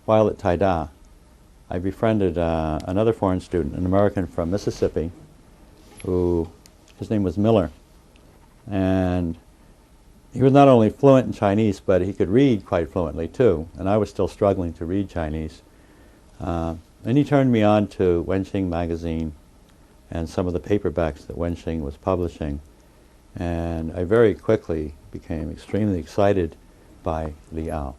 while at Taida, I befriended another foreign student, an American from Mississippi, his name was Miller. And he was not only fluent in Chinese, but he could read quite fluently too. And I was still struggling to read Chinese. And he turned me on to Wenxing magazine and some of the paperbacks that Wenxing was publishing. And I very quickly became extremely excited by Liao.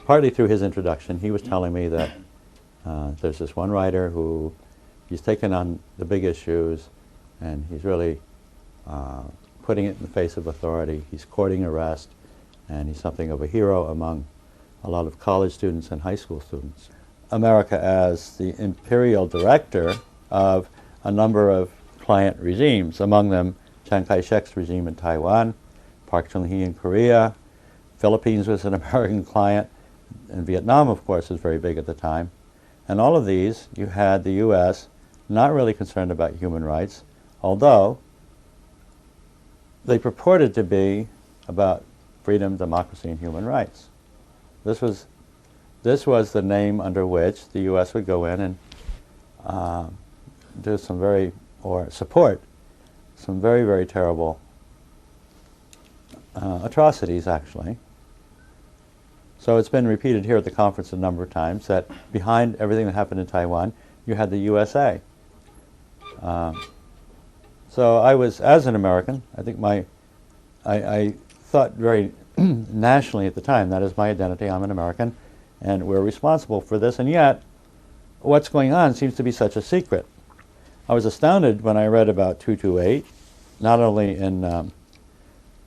Partly through his introduction, he was telling me that there's this one writer who he's taken on the big issues, and he's really putting it in the face of authority. He's courting arrest, and he's something of a hero among a lot of college students and high school students. America as the imperial director of a number of client regimes, among them Chiang Kai-shek's regime in Taiwan, Park Chung-hee in Korea, Philippines was an American client, and Vietnam, of course, was very big at the time. And all of these, you had the U.S. not really concerned about human rights, although they purported to be about freedom, democracy, and human rights. This was the name under which the U.S. would go in and do some support some very, very terrible atrocities, actually. So it's been repeated here at the conference a number of times that behind everything that happened in Taiwan, you had the USA. So I was, as an American, I think I thought very nationally at the time, that is my identity, I'm an American, and we're responsible for this, and yet what's going on seems to be such a secret. I was astounded when I read about 228, not only in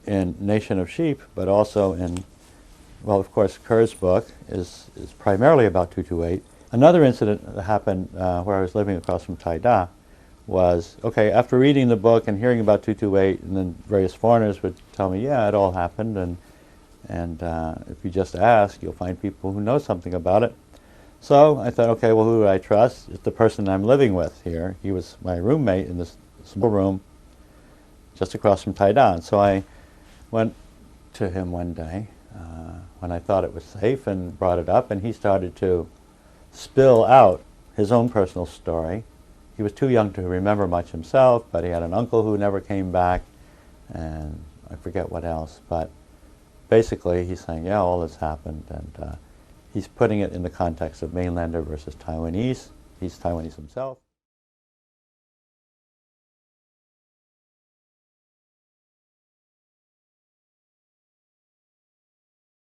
Nation of Sheep, but also in, well, of course, Kerr's book is primarily about 228. Another incident that happened where I was living across from Taida was, okay, after reading the book and hearing about 228, and then various foreigners would tell me, yeah, it all happened, and if you just ask, you'll find people who know something about it. So I thought, okay, well, who do I trust? It's the person I'm living with here. He was my roommate in this small room just across from Taida. And so I went to him one day when I thought it was safe and brought it up, and he started to spill out his own personal story. He was too young to remember much himself, but he had an uncle who never came back, and I forget what else. But basically, he's saying, yeah, all this happened, and he's putting it in the context of mainlander versus Taiwanese. He's Taiwanese himself.